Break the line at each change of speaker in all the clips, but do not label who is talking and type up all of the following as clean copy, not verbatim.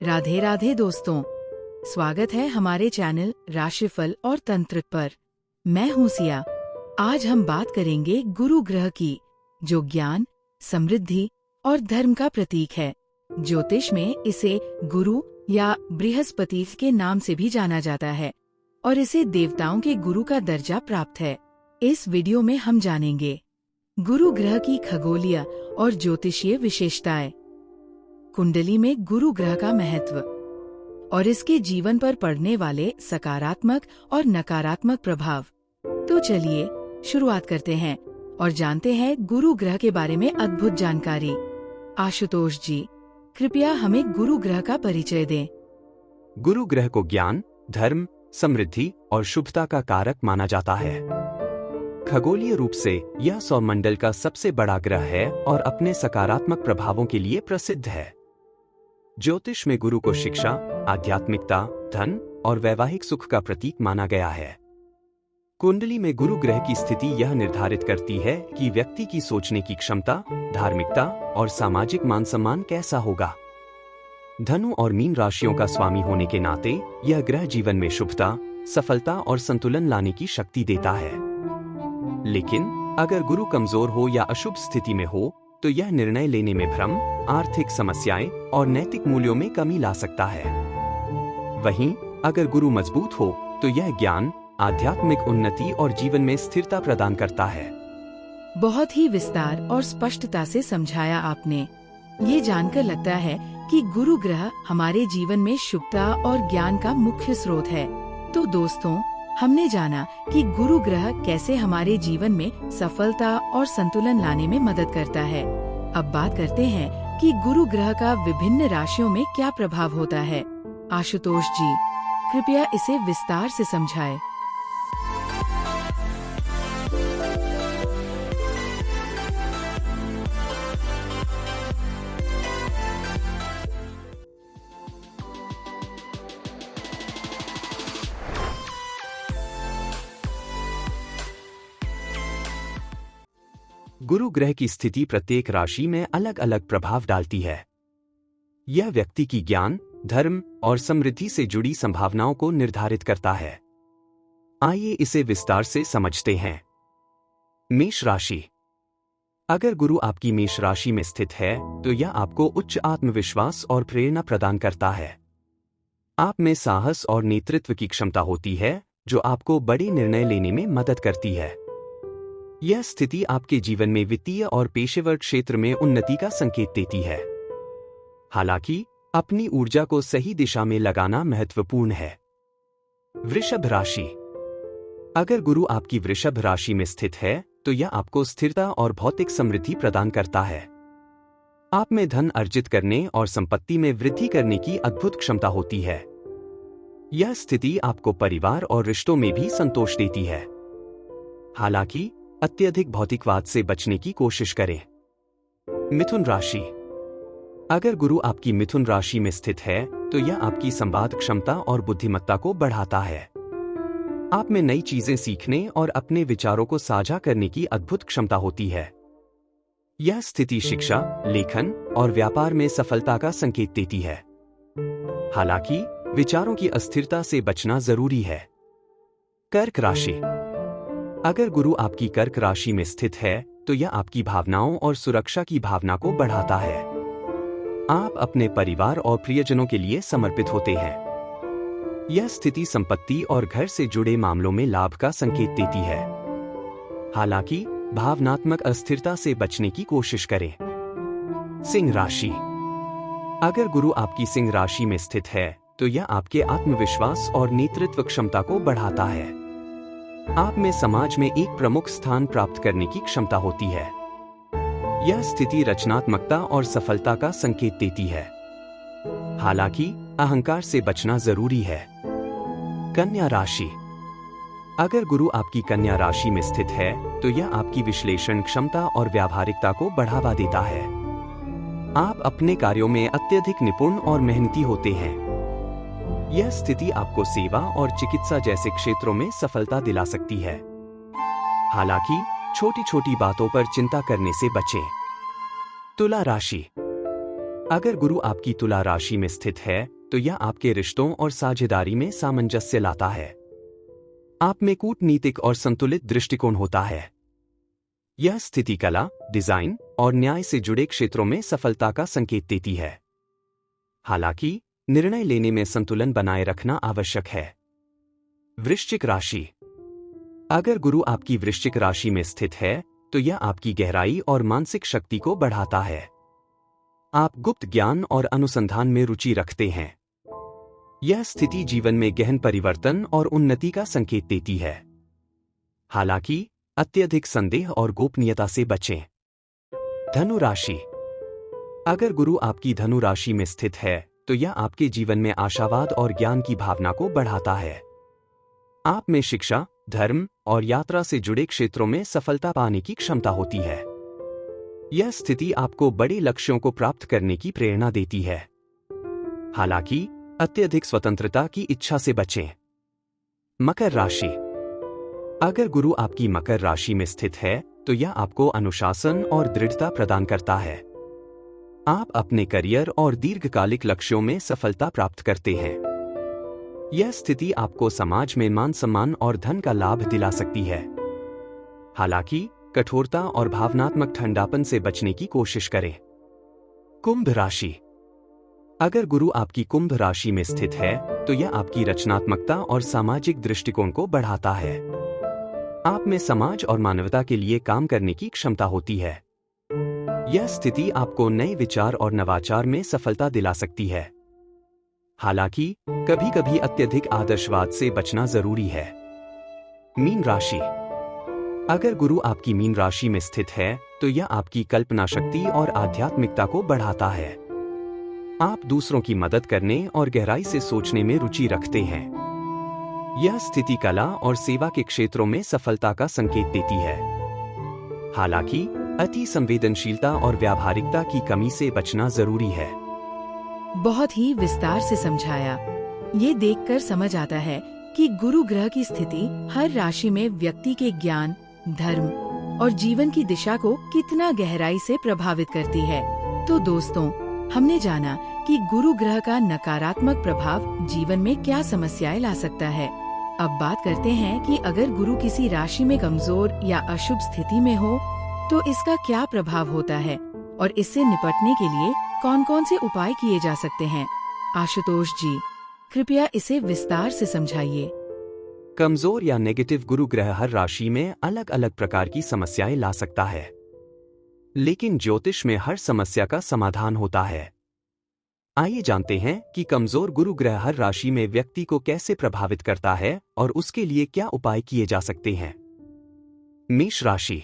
राधे राधे दोस्तों, स्वागत है हमारे चैनल राशिफल और तंत्र पर। मैं हूँ सिया। आज हम बात करेंगे गुरु ग्रह की, जो ज्ञान, समृद्धि और धर्म का प्रतीक है। ज्योतिष में इसे गुरु या बृहस्पति के नाम से भी जाना जाता है और इसे देवताओं के गुरु का दर्जा प्राप्त है। इस वीडियो में हम जानेंगे गुरु ग्रह की खगोलीय और ज्योतिषीय विशेषताएं, कुंडली में गुरु ग्रह का महत्व और इसके जीवन पर पड़ने वाले सकारात्मक और नकारात्मक प्रभाव। तो चलिए शुरुआत करते हैं और जानते हैं गुरु ग्रह के बारे में अद्भुत जानकारी। आशुतोष जी, कृपया हमें गुरु ग्रह का परिचय दें।
गुरु ग्रह को ज्ञान, धर्म, समृद्धि और शुभता का कारक माना जाता है। खगोलीय रूप से यह सौरमंडल का सबसे बड़ा ग्रह है और अपने सकारात्मक प्रभावों के लिए प्रसिद्ध है। ज्योतिष में गुरु को शिक्षा, आध्यात्मिकता, धन और वैवाहिक सुख का प्रतीक माना गया है। कुंडली में गुरु ग्रह की स्थिति यह निर्धारित करती है कि व्यक्ति की सोचने की क्षमता, धार्मिकता और सामाजिक मान सम्मान कैसा होगा। धनु और मीन राशियों का स्वामी होने के नाते यह ग्रह जीवन में शुभता, सफलता और संतुलन लाने की शक्ति देता है। लेकिन अगर गुरु कमजोर हो या अशुभ स्थिति में हो तो यह निर्णय लेने में भ्रम, आर्थिक समस्याएं और नैतिक मूल्यों में कमी ला सकता है। वहीं अगर गुरु मजबूत हो तो यह ज्ञान, आध्यात्मिक उन्नति और जीवन में स्थिरता प्रदान करता है।
बहुत ही विस्तार और स्पष्टता से समझाया आपने। ये जानकर लगता है कि गुरु ग्रह हमारे जीवन में शुभता और ज्ञान का मुख्य स्रोत है। तो दोस्तों, हमने जाना कि गुरु ग्रह कैसे हमारे जीवन में सफलता और संतुलन लाने में मदद करता है। अब बात करते हैं कि गुरु ग्रह का विभिन्न राशियों में क्या प्रभाव होता है। आशुतोष जी, कृपया इसे विस्तार से समझाएं।
गुरु ग्रह की स्थिति प्रत्येक राशि में अलग अलग प्रभाव डालती है। यह व्यक्ति की ज्ञान, धर्म और समृद्धि से जुड़ी संभावनाओं को निर्धारित करता है। आइए इसे विस्तार से समझते हैं। मेष राशि। अगर गुरु आपकी मेष राशि में स्थित है तो यह आपको उच्च आत्मविश्वास और प्रेरणा प्रदान करता है। आप में साहस और नेतृत्व की क्षमता होती है जो आपको बड़े निर्णय लेने में मदद करती है। यह स्थिति आपके जीवन में वित्तीय और पेशेवर क्षेत्र में उन्नति का संकेत देती है। हालांकि अपनी ऊर्जा को सही दिशा में लगाना महत्वपूर्ण है। वृषभ राशि। अगर गुरु आपकी वृषभ राशि में स्थित है तो यह आपको स्थिरता और भौतिक समृद्धि प्रदान करता है। आप में धन अर्जित करने और संपत्ति में वृद्धि करने की अद्भुत क्षमता होती है। यह स्थिति आपको परिवार और रिश्तों में भी संतोष देती है। हालांकि अत्यधिक भौतिकवाद से बचने की कोशिश करें। मिथुन राशि। अगर गुरु आपकी मिथुन राशि में स्थित है तो यह आपकी संवाद क्षमता और बुद्धिमत्ता को बढ़ाता है। आप में नई चीजें सीखने और अपने विचारों को साझा करने की अद्भुत क्षमता होती है। यह स्थिति शिक्षा, लेखन और व्यापार में सफलता का संकेत देती है। हालांकि विचारों की अस्थिरता से बचना जरूरी है। कर्क राशि। अगर गुरु आपकी कर्क राशि में स्थित है तो यह आपकी भावनाओं और सुरक्षा की भावना को बढ़ाता है। आप अपने परिवार और प्रियजनों के लिए समर्पित होते हैं। यह स्थिति संपत्ति और घर से जुड़े मामलों में लाभ का संकेत देती है। हालांकि भावनात्मक अस्थिरता से बचने की कोशिश करें। सिंह राशि। अगर गुरु आपकी सिंह राशि में स्थित है तो यह आपके आत्मविश्वास और नेतृत्व क्षमता को बढ़ाता है। आप में समाज में एक प्रमुख स्थान प्राप्त करने की क्षमता होती है। यह स्थिति रचनात्मकता और सफलता का संकेत देती है। हालांकि अहंकार से बचना जरूरी है। कन्या राशि। अगर गुरु आपकी कन्या राशि में स्थित है तो यह आपकी विश्लेषण क्षमता और व्यावहारिकता को बढ़ावा देता है। आप अपने कार्यों में अत्यधिक निपुण और मेहनती होते हैं। यह स्थिति आपको सेवा और चिकित्सा जैसे क्षेत्रों में सफलता दिला सकती है। हालांकि छोटी छोटी बातों पर चिंता करने से बचें। तुला राशि। अगर गुरु आपकी तुला राशि में स्थित है तो यह आपके रिश्तों और साझेदारी में सामंजस्य लाता है। आप में कूटनीतिक और संतुलित दृष्टिकोण होता है। यह स्थिति कला, डिजाइन और न्याय से जुड़े क्षेत्रों में सफलता का संकेत देती है। हालांकि निर्णय लेने में संतुलन बनाए रखना आवश्यक है। वृश्चिक राशि। अगर गुरु आपकी वृश्चिक राशि में स्थित है तो यह आपकी गहराई और मानसिक शक्ति को बढ़ाता है। आप गुप्त ज्ञान और अनुसंधान में रुचि रखते हैं। यह स्थिति जीवन में गहन परिवर्तन और उन्नति का संकेत देती है। हालांकि अत्यधिक संदेह और गोपनीयता से बचें। धनु राशि। अगर गुरु आपकी धनु राशि में स्थित है तो यह आपके जीवन में आशावाद और ज्ञान की भावना को बढ़ाता है। आप में शिक्षा, धर्म और यात्रा से जुड़े क्षेत्रों में सफलता पाने की क्षमता होती है। यह स्थिति आपको बड़े लक्ष्यों को प्राप्त करने की प्रेरणा देती है। हालांकि अत्यधिक स्वतंत्रता की इच्छा से बचें। मकर राशि। अगर गुरु आपकी मकर राशि में स्थित है तो यह आपको अनुशासन और दृढ़ता प्रदान करता है। आप अपने करियर और दीर्घकालिक लक्ष्यों में सफलता प्राप्त करते हैं। यह स्थिति आपको समाज में मान सम्मान और धन का लाभ दिला सकती है। हालांकि कठोरता और भावनात्मक ठंडापन से बचने की कोशिश करें। कुंभ राशि। अगर गुरु आपकी कुंभ राशि में स्थित है तो यह आपकी रचनात्मकता और सामाजिक दृष्टिकोण को बढ़ाता है। आप में समाज और मानवता के लिए काम करने की क्षमता होती है। यह स्थिति आपको नए विचार और नवाचार में सफलता दिला सकती है। हालांकि कभी-कभी अत्यधिक आदर्शवाद से बचना जरूरी है। मीन राशि। अगर गुरु आपकी मीन राशि में स्थित है तो यह आपकी कल्पना शक्ति और आध्यात्मिकता को बढ़ाता है। आप दूसरों की मदद करने और गहराई से सोचने में रुचि रखते हैं। यह स्थिति कला और सेवा के क्षेत्रों में सफलता का संकेत देती है। हालांकि अति संवेदनशीलता और व्यावहारिकता की कमी से बचना जरूरी है।
बहुत ही विस्तार से समझाया। ये देखकर समझ आता है कि गुरु ग्रह की स्थिति हर राशि में व्यक्ति के ज्ञान, धर्म और जीवन की दिशा को कितना गहराई से प्रभावित करती है। तो दोस्तों, हमने जाना कि गुरु ग्रह का नकारात्मक प्रभाव जीवन में क्या समस्याएं ला सकता है। अब बात करते हैं कि अगर गुरु किसी राशि में कमजोर या अशुभ स्थिति में हो तो इसका क्या प्रभाव होता है और इससे निपटने के लिए कौन कौन से उपाय किए जा सकते हैं। आशुतोष जी, कृपया इसे विस्तार से समझाइए।
कमजोर या नेगेटिव गुरु ग्रह हर राशि में अलग अलग प्रकार की समस्याएं ला सकता है, लेकिन ज्योतिष में हर समस्या का समाधान होता है। आइए जानते हैं कि कमजोर गुरु ग्रह हर राशि में व्यक्ति को कैसे प्रभावित करता है और उसके लिए क्या उपाय किए जा सकते हैं। मेष राशि।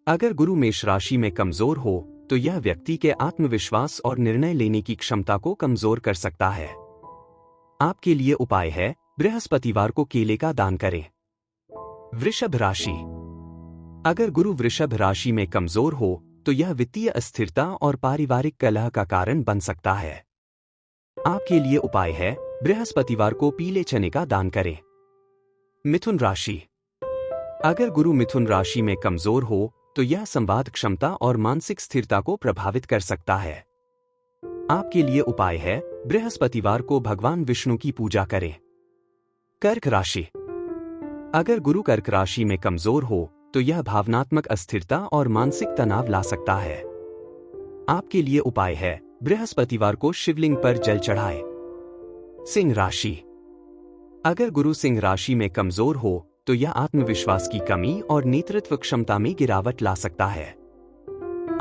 अगर गुरु मेष राशि में कमजोर हो तो यह व्यक्ति के आत्मविश्वास और निर्णय लेने की क्षमता को कमजोर कर सकता है। आपके लिए उपाय है, बृहस्पतिवार को केले का दान करें। वृषभ राशि। अगर गुरु वृषभ राशि में कमजोर हो तो यह वित्तीय अस्थिरता और पारिवारिक कलह का कारण बन सकता है। आपके लिए उपाय है, बृहस्पतिवार को पीले चने का दान करें। मिथुन राशि। अगर गुरु मिथुन राशि में कमजोर हो तो यह संवाद क्षमता और मानसिक स्थिरता को प्रभावित कर सकता है। आपके लिए उपाय है, बृहस्पतिवार को भगवान विष्णु की पूजा करें। कर्क राशि। अगर गुरु कर्क राशि में कमजोर हो तो यह भावनात्मक अस्थिरता और मानसिक तनाव ला सकता है। आपके लिए उपाय है, बृहस्पतिवार को शिवलिंग पर जल चढ़ाएं। सिंह राशि। अगर गुरु सिंह राशि में कमजोर हो तो यह आत्मविश्वास की कमी और नेतृत्व क्षमता में गिरावट ला सकता है।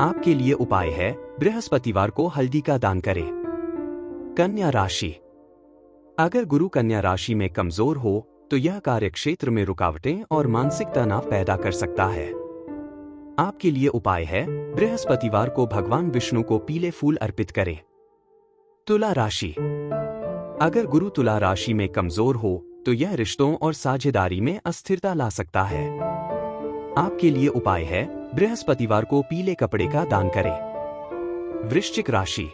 आपके लिए उपाय है, बृहस्पतिवार को हल्दी का दान करें। कन्या राशि। अगर गुरु कन्या राशि में कमजोर हो तो यह कार्यक्षेत्र में रुकावटें और मानसिक तनाव पैदा कर सकता है। आपके लिए उपाय है, बृहस्पतिवार को भगवान विष्णु को पीले फूल अर्पित करें। तुला राशि। अगर गुरु तुला राशि में कमजोर हो तो यह रिश्तों और साझेदारी में अस्थिरता ला सकता है। आपके लिए उपाय है, बृहस्पतिवार को पीले कपड़े का दान करें। वृश्चिक राशि।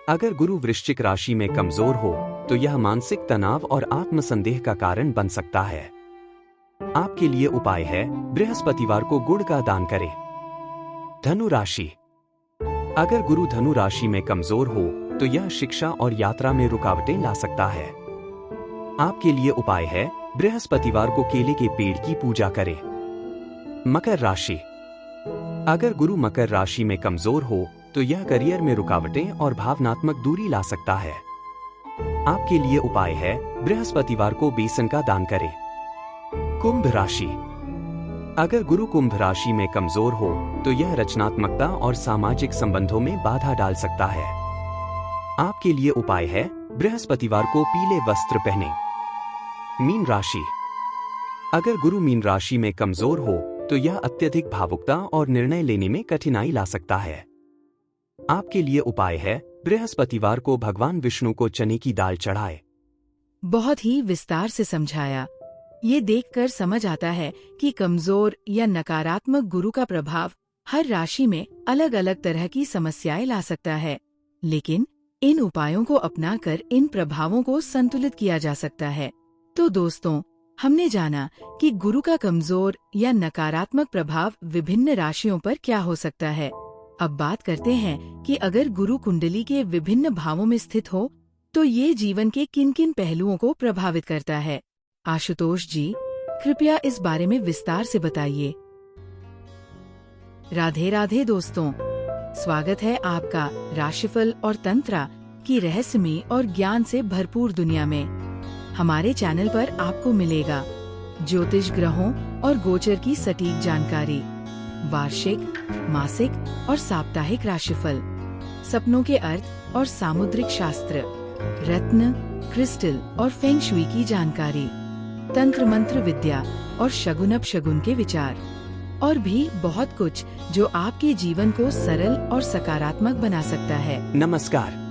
अगर गुरु वृश्चिक राशि में कमजोर हो तो यह मानसिक तनाव और आत्मसंदेह का कारण बन सकता है। आपके लिए उपाय है, बृहस्पतिवार को गुड़ का दान करें। धनु राशि। अगर गुरु धनु राशि में कमजोर हो तो यह शिक्षा और यात्रा में रुकावटें ला सकता है। आपके लिए उपाय है, बृहस्पतिवार को केले के पेड़ की पूजा करें। मकर राशि। अगर गुरु मकर राशि में कमजोर हो तो यह करियर में रुकावटें और भावनात्मक दूरी ला सकता है। आपके लिए उपाय है, बृहस्पतिवार को बेसन का दान करें। कुंभ राशि। अगर गुरु कुंभ राशि में कमजोर हो तो यह रचनात्मकता और सामाजिक संबंधों में बाधा डाल सकता है। आपके लिए उपाय है, बृहस्पतिवार को पीले वस्त्र पहनें। मीन राशि। अगर गुरु मीन राशि में कमजोर हो तो यह अत्यधिक भावुकता और निर्णय लेने में कठिनाई ला सकता है। आपके लिए उपाय है, बृहस्पतिवार को भगवान विष्णु को चने की दाल चढ़ाए।
बहुत ही विस्तार से समझाया। ये देखकर समझ आता है कि कमजोर या नकारात्मक गुरु का प्रभाव हर राशि में अलग अलग तरह की समस्याएं ला सकता है, लेकिन इन उपायों को अपनाकर इन प्रभावों को संतुलित किया जा सकता है। तो दोस्तों, हमने जाना कि गुरु का कमजोर या नकारात्मक प्रभाव विभिन्न राशियों पर क्या हो सकता है। अब बात करते हैं कि अगर गुरु कुंडली के विभिन्न भावों में स्थित हो तो ये जीवन के किन किन पहलुओं को प्रभावित करता है। आशुतोष जी, कृपया इस बारे में विस्तार से बताइए। राधे राधे दोस्तों, स्वागत है आपका राशिफल और तंत्र की रहस्यमयी और ज्ञान से भरपूर दुनिया में। हमारे चैनल पर आपको मिलेगा ज्योतिष ग्रहों और गोचर की सटीक जानकारी, वार्षिक, मासिक और साप्ताहिक राशिफल, सपनों के अर्थ और सामुद्रिक शास्त्र, रत्न, क्रिस्टल और फेंग शुई की जानकारी, तंत्र मंत्र विद्या और शगुन अपशगुन के विचार, और भी बहुत कुछ जो आपके जीवन को सरल और सकारात्मक बना सकता है।
नमस्कार,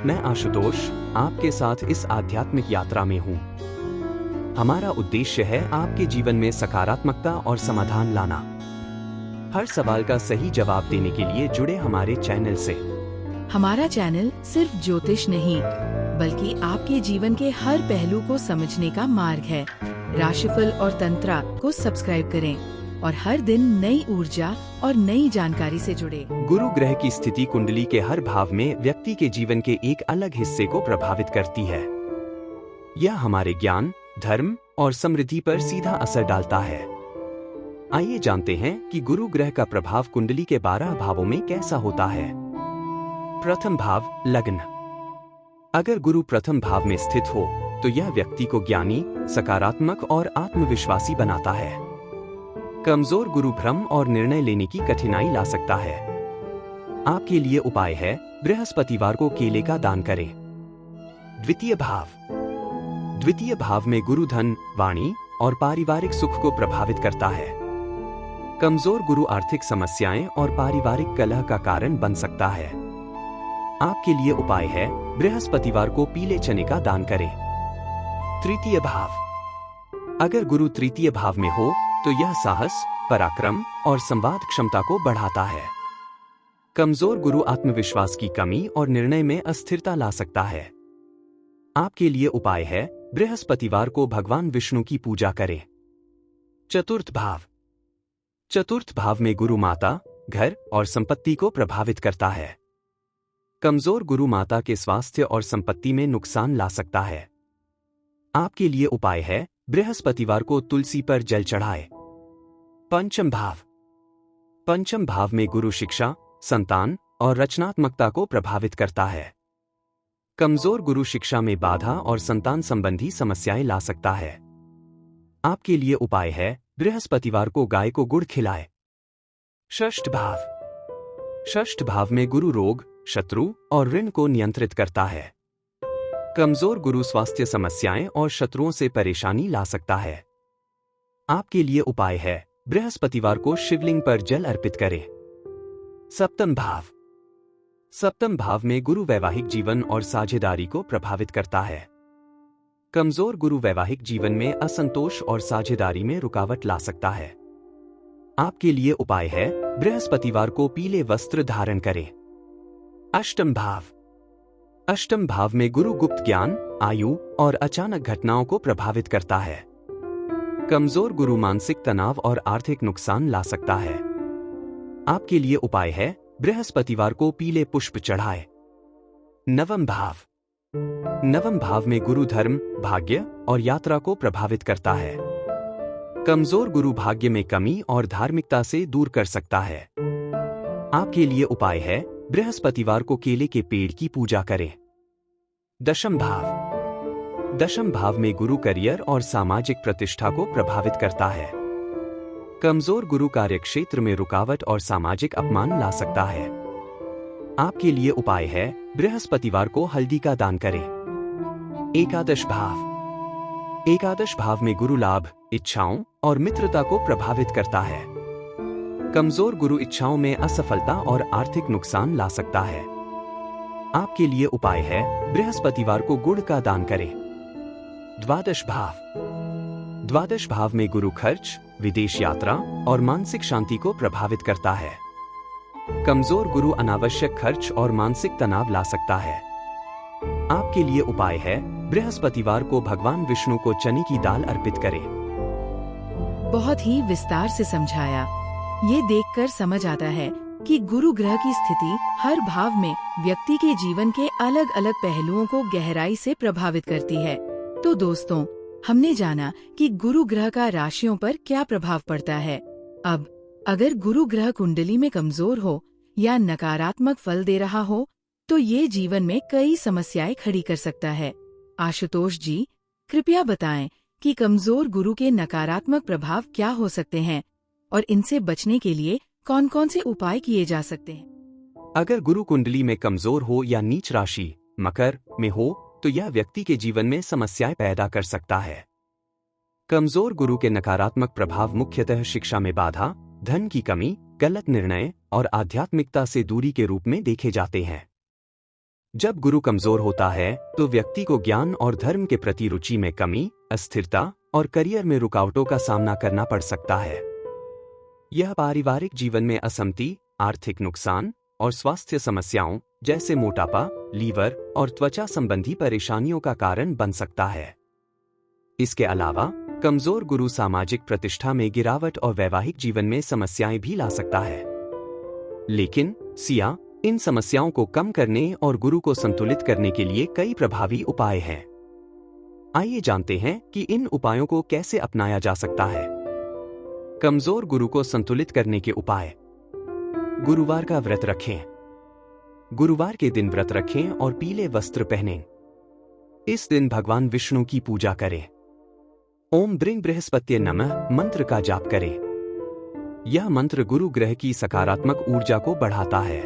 मैं आशुतोष आपके साथ इस आध्यात्मिक यात्रा में हूँ। हमारा उद्देश्य है आपके जीवन में सकारात्मकता और समाधान लाना। हर सवाल का सही जवाब देने के लिए जुड़े हमारे चैनल से।
हमारा चैनल सिर्फ ज्योतिष नहीं, बल्कि आपके जीवन के हर पहलू को समझने का मार्ग है। राशिफल और तंत्र को सब्सक्राइब करें और हर दिन नई ऊर्जा और नई जानकारी से जुड़े।
गुरु ग्रह की स्थिति कुंडली के हर भाव में व्यक्ति के जीवन के एक अलग हिस्से को प्रभावित करती है। यह हमारे ज्ञान, धर्म और समृद्धि पर सीधा असर डालता है। आइए जानते हैं कि गुरु ग्रह का प्रभाव कुंडली के 12 भावों में कैसा होता है। प्रथम भाव, लग्न। अगर गुरु प्रथम भाव में स्थित हो तो यह व्यक्ति को ज्ञानी, सकारात्मक और आत्मविश्वासी बनाता है। कमजोर गुरु भ्रम और निर्णय लेने की कठिनाई ला सकता है। आपके लिए उपाय है, बृहस्पतिवार को केले का दान करें। द्वितीय भाव। द्वितीय भाव में गुरु धन, वाणी और पारिवारिक सुख को प्रभावित करता है। कमजोर गुरु आर्थिक समस्याएं और पारिवारिक कलह का कारण बन सकता है। आपके लिए उपाय है, बृहस्पतिवार को पीले चने का दान करें। तृतीय भाव। अगर गुरु तृतीय भाव में हो तो यह साहस, पराक्रम और संवाद क्षमता को बढ़ाता है। कमजोर गुरु आत्मविश्वास की कमी और निर्णय में अस्थिरता ला सकता है। आपके लिए उपाय है, बृहस्पतिवार को भगवान विष्णु की पूजा करें। चतुर्थ भाव। चतुर्थ भाव में गुरु माता, घर और संपत्ति को प्रभावित करता है। कमजोर गुरु माता के स्वास्थ्य और संपत्ति में नुकसान ला सकता है। आपके लिए उपाय है, बृहस्पतिवार को तुलसी पर जल चढ़ाए। पंचम भाव। पंचम भाव में गुरु शिक्षा, संतान और रचनात्मकता को प्रभावित करता है। कमजोर गुरु शिक्षा में बाधा और संतान संबंधी समस्याएं ला सकता है। आपके लिए उपाय है, बृहस्पतिवार को गाय को गुड़ खिलाए। षष्ठ भाव। षष्ठ भाव में गुरु रोग, शत्रु और ऋण को नियंत्रित करता है। कमजोर गुरु स्वास्थ्य समस्याएं और शत्रुओं से परेशानी ला सकता है। आपके लिए उपाय है, बृहस्पतिवार को शिवलिंग पर जल अर्पित करें। सप्तम भाव। सप्तम भाव में गुरु वैवाहिक जीवन और साझेदारी को प्रभावित करता है। कमजोर गुरु वैवाहिक जीवन में असंतोष और साझेदारी में रुकावट ला सकता है। आपके लिए उपाय है, बृहस्पतिवार को पीले वस्त्र धारण करें। अष्टम भाव। अष्टम भाव में गुरु गुप्त ज्ञान, आयु और अचानक घटनाओं को प्रभावित करता है। कमजोर गुरु मानसिक तनाव और आर्थिक नुकसान ला सकता है। आपके लिए उपाय है, बृहस्पतिवार को पीले पुष्प चढ़ाए। नवम भाव। नवम भाव में गुरु धर्म, भाग्य और यात्रा को प्रभावित करता है। कमजोर गुरु भाग्य में कमी और धार्मिकता से दूर कर सकता है। आपके लिए उपाय है, बृहस्पतिवार को केले के पेड़ की पूजा करें। दशम भाव। दशम भाव में गुरु करियर और सामाजिक प्रतिष्ठा को प्रभावित करता है। कमजोर गुरु कार्यक्षेत्र में रुकावट और सामाजिक अपमान ला सकता है। आपके लिए उपाय है, बृहस्पतिवार को हल्दी का दान करें। एकादश भाव। एकादश भाव में गुरु लाभ, इच्छाओं और मित्रता को प्रभावित करता है। कमजोर गुरु इच्छाओं में असफलता और आर्थिक नुकसान ला सकता है। आपके लिए उपाय है, बृहस्पतिवार को गुड़ का दान करें। द्वादश भाव। द्वादश भाव में गुरु खर्च, विदेश यात्रा और मानसिक शांति को प्रभावित करता है। कमजोर गुरु अनावश्यक खर्च और मानसिक तनाव ला सकता है। आपके लिए उपाय है, बृहस्पतिवार को भगवान विष्णु को चने की दाल अर्पित करें।
बहुत ही विस्तार से समझाया। ये देखकर समझ आता है कि गुरु ग्रह की स्थिति हर भाव में व्यक्ति के जीवन के अलग अलग पहलुओं को गहराई से प्रभावित करती है। तो दोस्तों, हमने जाना कि गुरु ग्रह का राशियों पर क्या प्रभाव पड़ता है। अब अगर गुरु ग्रह कुंडली में कमजोर हो या नकारात्मक फल दे रहा हो तो ये जीवन में कई समस्याएं खड़ी कर सकता है। आशुतोष जी, कृपया बताएं कि कमजोर गुरु के नकारात्मक प्रभाव क्या हो सकते हैं और इनसे बचने के लिए कौन कौन से उपाय किए जा सकते हैं।
अगर गुरु कुंडली में कमजोर हो या नीच राशि मकर में हो तो यह व्यक्ति के जीवन में समस्याएं पैदा कर सकता है। कमजोर गुरु के नकारात्मक प्रभाव मुख्यतः शिक्षा में बाधा, धन की कमी, गलत निर्णय और आध्यात्मिकता से दूरी के रूप में देखे जाते हैं। जब गुरु कमजोर होता है तो व्यक्ति को ज्ञान और धर्म के प्रति रुचि में कमी, अस्थिरता और करियर में रुकावटों का सामना करना पड़ सकता है। यह पारिवारिक जीवन में असमति, आर्थिक नुकसान और स्वास्थ्य समस्याओं जैसे मोटापा, लीवर और त्वचा संबंधी परेशानियों का कारण बन सकता है। इसके अलावा कमजोर गुरु सामाजिक प्रतिष्ठा में गिरावट और वैवाहिक जीवन में समस्याएं भी ला सकता है। लेकिन सिया, इन समस्याओं को कम करने और गुरु को संतुलित करने के लिए कई प्रभावी उपाय हैं। आइए जानते हैं कि इन उपायों को कैसे अपनाया जा सकता है। कमजोर गुरु को संतुलित करने के उपाय। गुरुवार का व्रत रखें। गुरुवार के दिन व्रत रखें और पीले वस्त्र पहनें। इस दिन भगवान विष्णु की पूजा करें। ओम ब्रिंग बृहस्पत्ये नमः मंत्र का जाप करें। यह मंत्र गुरु ग्रह की सकारात्मक ऊर्जा को बढ़ाता है।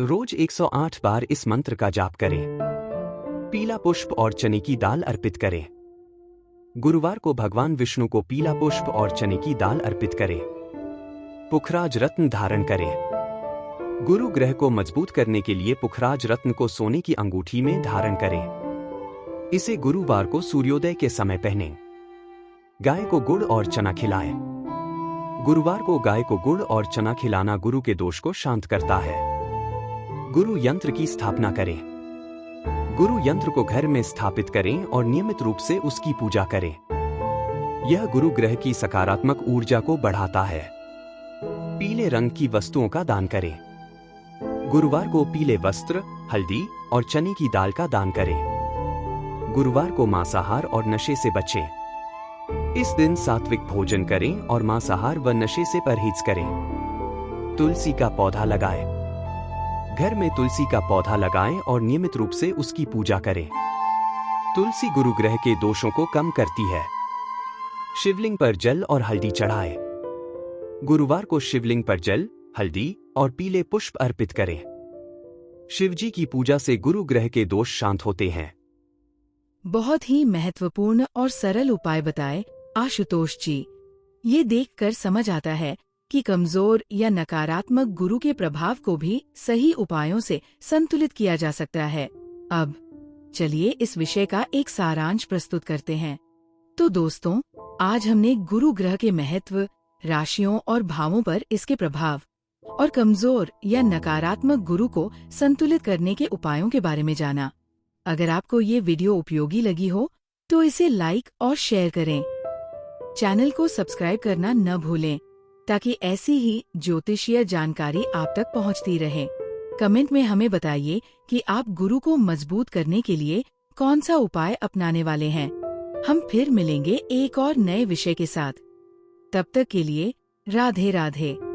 रोज 108 बार इस मंत्र का जाप करें। पीला पुष्प और चने की दाल अर्पित करें। गुरुवार को भगवान विष्णु को पीला पुष्प और चने की दाल अर्पित करें। पुखराज रत्न धारण करें। गुरु ग्रह को मजबूत करने के लिए पुखराज रत्न को सोने की अंगूठी में धारण करें। इसे गुरुवार को सूर्योदय के समय पहनें। गाय को गुड़ और चना खिलाएं। गुरुवार को गाय को गुड़ और चना खिलाना गुरु के दोष को शांत करता है। गुरु यंत्र की स्थापना करें। गुरु यंत्र को घर में स्थापित करें और नियमित रूप से उसकी पूजा करें। यह गुरु ग्रह की सकारात्मक ऊर्जा को बढ़ाता है। पीले रंग की वस्तुओं का दान करें। गुरुवार को पीले वस्त्र, हल्दी और चने की दाल का दान करें। गुरुवार को मांसाहार और नशे से बचें। इस दिन सात्विक भोजन करें और मांसाहार व नशे से परहेज करें। तुलसी का पौधा लगाएं। घर में तुलसी का पौधा लगाएं और नियमित रूप से उसकी पूजा करें। तुलसी गुरु ग्रह के दोषों को कम करती है। शिवलिंग पर जल और हल्दी चढ़ाएं। गुरुवार को शिवलिंग पर जल, हल्दी और पीले पुष्प अर्पित करें। शिवजी की पूजा से गुरु ग्रह के दोष शांत होते हैं।
बहुत ही महत्वपूर्ण और सरल उपाय बताए आशुतोष जी। ये देखकर समझ आता है कि कमजोर या नकारात्मक गुरु के प्रभाव को भी सही उपायों से संतुलित किया जा सकता है। अब चलिए इस विषय का एक सारांश प्रस्तुत करते हैं। तो दोस्तों, आज हमने गुरु ग्रह के महत्व, राशियों और भावों पर इसके प्रभाव और कमजोर या नकारात्मक गुरु को संतुलित करने के उपायों के बारे में जाना। अगर आपको ये वीडियो उपयोगी लगी हो तो इसे लाइक और शेयर करें। चैनल को सब्सक्राइब करना न भूलें ताकि ऐसी ही ज्योतिषीय जानकारी आप तक पहुंचती रहे। कमेंट में हमें बताइए कि आप गुरु को मजबूत करने के लिए कौन सा उपाय अपनाने वाले हैं। हम फिर मिलेंगे एक और नए विषय के साथ। तब तक के लिए राधे राधे।